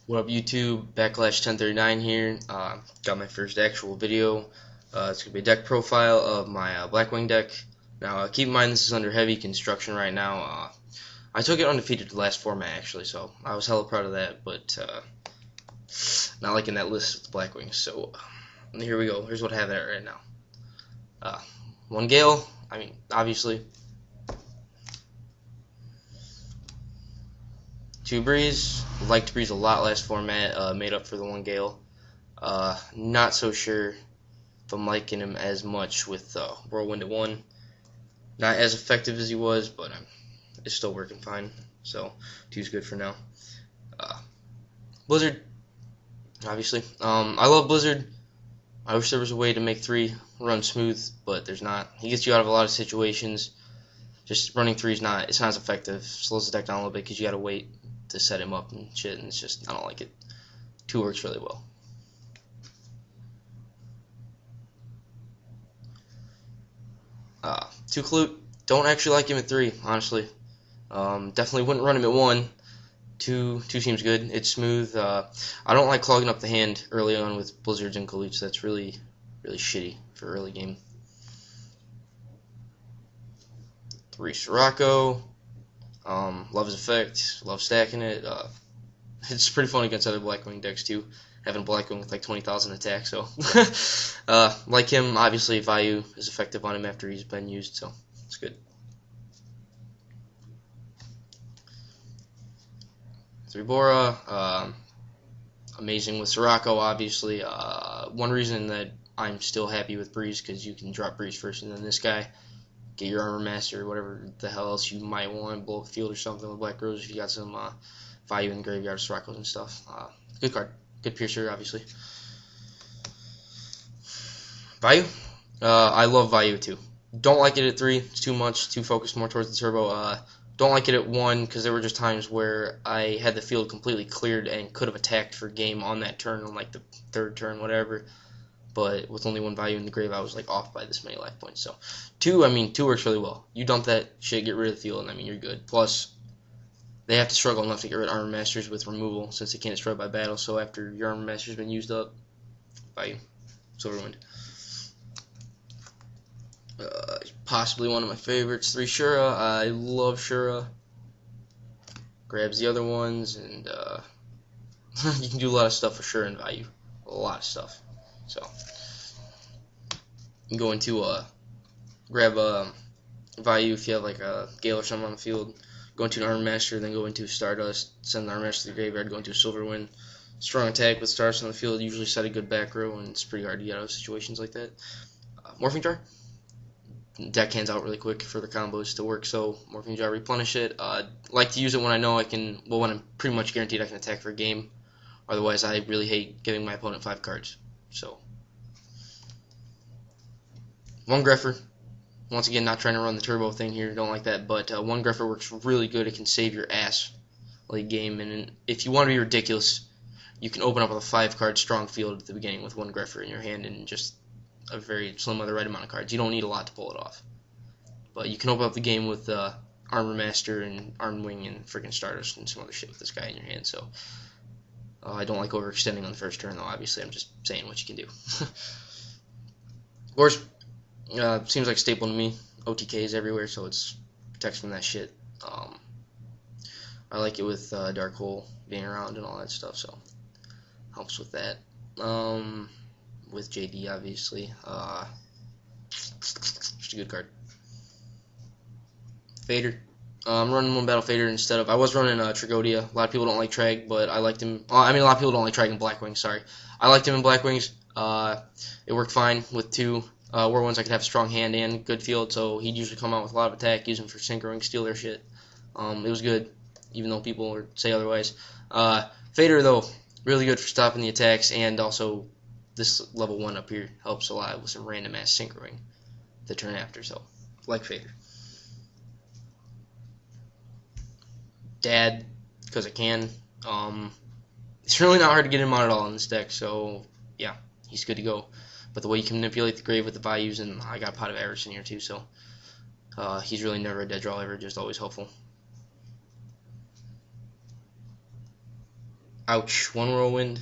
What up, YouTube? Backlash 1039 here. Got my first actual video. It's gonna be a deck profile of my Blackwing deck. Now, keep in mind this is under heavy construction right now. I took it undefeated the last format actually, so I was hella proud of that. But not like in that list with the Blackwings. So here we go. Here's what I have at right now. One Gale. I mean, obviously. Two Breeze. Liked Breeze a lot last format. Made up for the one Gale. Not so sure if I'm liking him as much with Whirlwind at 1. Not as effective as he was, but it's still working fine. So 2's good for now. Blizzard, obviously. I love Blizzard. I wish there was a way to make 3 run smooth, but there's not. He gets you out of a lot of situations. Just running 3 is not. It's not as effective. Slows the deck down a little bit because you gotta wait to set him up and shit, and it's just, I don't like it. 2 works really well. Two Clute, don't actually like him at 3, honestly. Definitely wouldn't run him at 1. 2 seems good. It's smooth. I don't like clogging up the hand early on with Blizzards and Kalutes. That's really shitty for early game. 3 Sirocco. Love his effect. Love stacking it. It's pretty fun against other Blackwing decks too. Having a Blackwing with like 20,000 attack, so like him, obviously Vayu is effective on him after he's been used, so it's good. 3 Bora, amazing with Sirocco, obviously. One reason that I'm still happy with Breeze, because you can drop Breeze first and then this guy, get your Armor Master or whatever the hell else you might want, blow up field or something with Black Rose if you got some Vayu in the graveyard, Sirocco's and stuff. Good card. Good Piercer, obviously. Vayu? I love Vayu too. Don't like it at 3. It's too much. Too focused more towards the turbo. Don't like it at 1 because there were just times where I had the field completely cleared and could have attacked for game on that turn, on like the 3rd turn, whatever. But with only 1 Vayu in the grave, I was like off by this many life points. So 2 works really well. You dump that shit, get rid of the field, and I mean you're good. Plus, they have to struggle enough to get rid of Armor Masters with removal since they can't destroy by battle. So after your Armor Master's been used up, Vayu, Silverwind. Possibly one of my favorites. 3 Shura. I love Shura. Grabs the other ones, and you can do a lot of stuff with Shura and Vayu. A lot of stuff. So you can go into grab Vayu if you have like a Gale or something on the field. Go into an Armor Master, then go into Stardust, send the Armor Master to the graveyard, go into a Silverwind. Strong attack with Stardust on the field, usually set a good back row, and it's pretty hard to get out of situations like that. Morphing Jar. Deck hands out really quick for the combos to work, so Morphing Jar, replenish it. Like to use it when I know I can, well, when I'm pretty much guaranteed I can attack for a game. Otherwise, I really hate giving my opponent 5 cards. So, 1 Greffer. Once again, not trying to run the turbo thing here, don't like that, but 1 Greffer works really good. It can save your ass late game, and if you want to be ridiculous, you can open up with a 5-card strong field at the beginning with 1 Greffer in your hand and just a very slim of the right amount of cards. You don't need a lot to pull it off. But you can open up the game with Armor Master and Armed Wing and freaking Stardust and some other shit with this guy in your hand, so I don't like overextending on the first turn, though. Obviously, I'm just saying what you can do. Of course, seems like a staple to me. OTKs everywhere, so it's protects from that shit. I like it with Dark Hole being around and all that stuff, so helps with that. With JD, obviously. Just a good card. Fader. I'm running 1 Battle Fader instead of, I was running Tragodia. A lot of people don't like Trag, but I liked him. I mean, a lot of people don't like Trag in Blackwings, sorry. I liked him in Blackwings. It worked fine with 2 Whirlwinds. I could have a strong hand and good field, so he'd usually come out with a lot of attack, use him for Synchroing, steal their shit. It was good, even though people would say otherwise. Fader, though, really good for stopping the attacks, and also this level 1 up here helps a lot with some random ass Synchroing the turn after, so like Fader. Dad, because I can. It's really not hard to get him on at all in this deck, so yeah, he's good to go. But the way you can manipulate the grave with the Vayus, and I got a Pot of Avarice in here too, so he's really never a dead draw ever, just always helpful. Ouch, one whirlwind.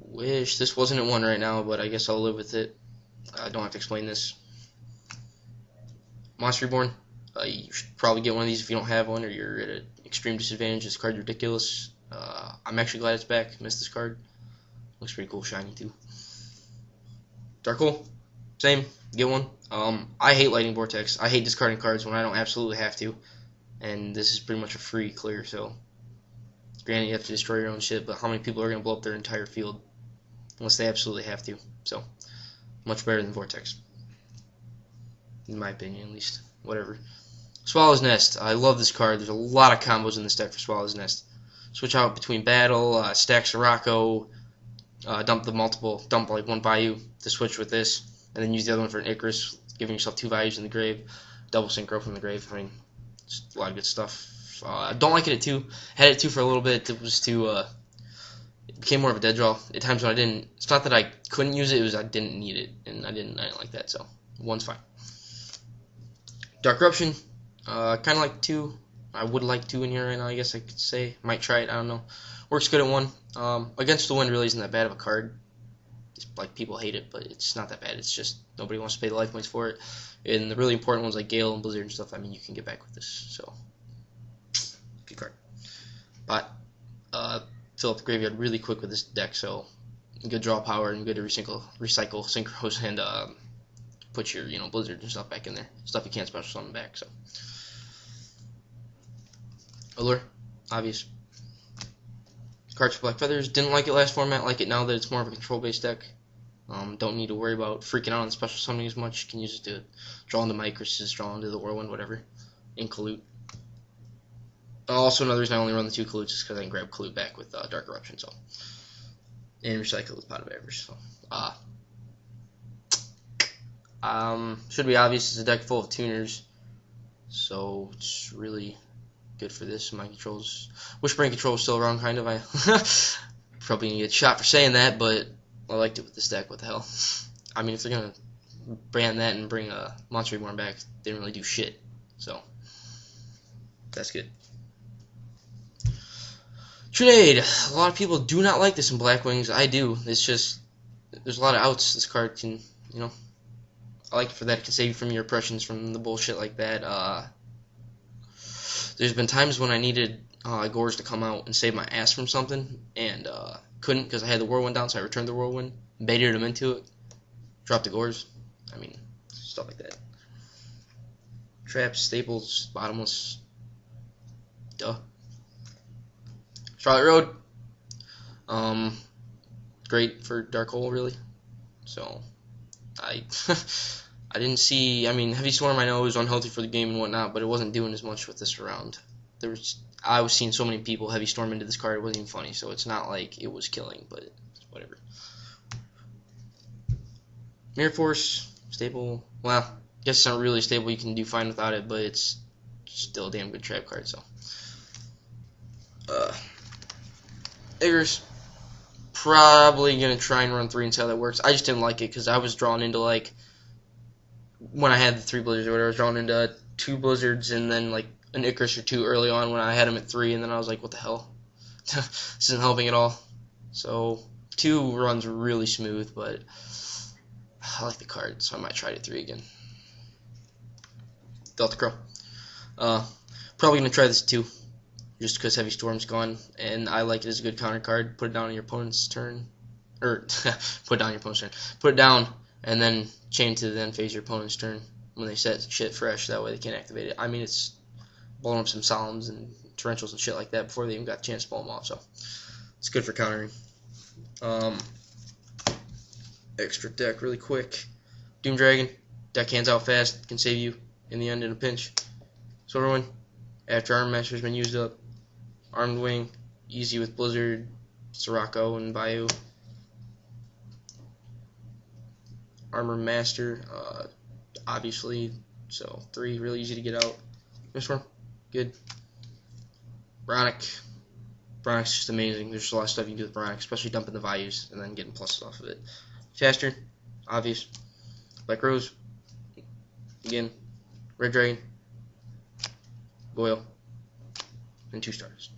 Wish this wasn't at 1 right now, but I guess I'll live with it. I don't have to explain this. Monster Reborn. You should probably get one of these if you don't have one, or you're at an extreme disadvantage. This card's ridiculous. I'm actually glad it's back. Missed this card. Looks pretty cool, shiny too. Dark Hole. Same. Get one. I hate Lightning Vortex. I hate discarding cards when I don't absolutely have to. And this is pretty much a free clear, so granted you have to destroy your own shit, but how many people are going to blow up their entire field unless they absolutely have to? So, much better than Vortex. In my opinion, at least. Whatever. Swallow's Nest. I love this card. There's a lot of combos in this deck for Swallow's Nest. Switch out between battle, stack Sirocco, dump like one Bayou to switch with this, and then use the other one for an Icarus, giving yourself 2 values in the grave. Double Synchro from the grave. I mean, just a lot of good stuff. I don't like it at 2. Had it at 2 for a little bit. It was too. It became more of a dead draw. At times when I didn't. It's not that I couldn't use it. It was I didn't need it, and I didn't like that. So 1's fine. Dark Eruption. Kind of like 2. I would like 2 in here right now. I guess I could say. Might try it. I don't know. Works good at 1. Against the Wind really isn't that bad of a card. It's like people hate it, but it's not that bad. It's just nobody wants to pay the life points for it. And the really important ones like Gale and Blizzard and stuff. I mean, you can get back with this. So. Good card. But fill up the graveyard really quick with this deck, so good draw power and good to recycle synchros and put your Blizzard and stuff back in there. Stuff you can't special summon back. So Allure, obvious. Cards for Black Feathers. Didn't like it last format. Like it now that it's more of a control based deck. Don't need to worry about freaking out on special summoning as much. You can use it to draw into Micruses, draw into the Whirlwind, whatever. Incolute. Also, another reason I only run the 2 Kalutes is because I can grab Kalute back with Dark Eruption, so. And recycle with Pot of Avarice, so. Should be obvious, it's a deck full of tuners, so it's really good for this. My controls. Wishbrain control is still around, kind of. I probably gonna get shot for saying that, but I liked it with this deck. What the hell? I mean, if they're gonna brand that and bring a Monster Reborn back, they didn't really do shit, so. That's good. Trinade. A lot of people do not like this in Blackwings. I do. It's just there's a lot of outs this card can, I like it for that. It can save you from your oppressions from the bullshit like that. There's been times when I needed Gores to come out and save my ass from something, and couldn't because I had the Whirlwind down, so I returned the Whirlwind, baited him into it, dropped the Gores. I mean, stuff like that. Traps, staples, bottomless. Duh. Charlotte Road. Great for Dark Hole, really. So, I didn't see. I mean, Heavy Storm I know is unhealthy for the game and whatnot, but it wasn't doing as much with this round. I was seeing so many people Heavy Storm into this card. It wasn't even funny. So it's not like it was killing, but whatever. Mirror Force, stable. Well, I guess it's not really stable. You can do fine without it, but it's still a damn good trap card. So. Icarus, probably going to try and run 3 and see how that works. I just didn't like it because I was drawn into, like, when I had the 3 Blizzards or whatever, I was drawn into 2 Blizzards and then, like, an Icarus or 2 early on when I had him at 3, and then I was like, what the hell? This isn't helping at all. So, 2 runs really smooth, but I like the card, so I might try it at 3 again. Delta Crow. Probably going to try this at 2. Just because Heavy Storm's gone, and I like it as a good counter card. Put it down on your opponent's turn, or put it down on your opponent's turn. Put it down, and then chain to the end phase your opponent's turn when they set shit fresh. That way they can't activate it. I mean, it's blowing up some Solemns and Torrentials and shit like that before they even got a chance to blow them off. So it's good for countering. Extra deck really quick. Doom Dragon. Deck hands out fast. Can save you in the end in a pinch. Silverwind. After Arm Master's been used up. Armed Wing, easy with Blizzard, Sirocco, and Bayou. Armor Master, obviously, so 3, really easy to get out. Mistworm, good. Bronic. Bronic's just amazing. There's just a lot of stuff you can do with Bronic, especially dumping the values and then getting pluses off of it. Faster, obvious. Black Rose, again. Red Dragon, Goyle, and 2 stars.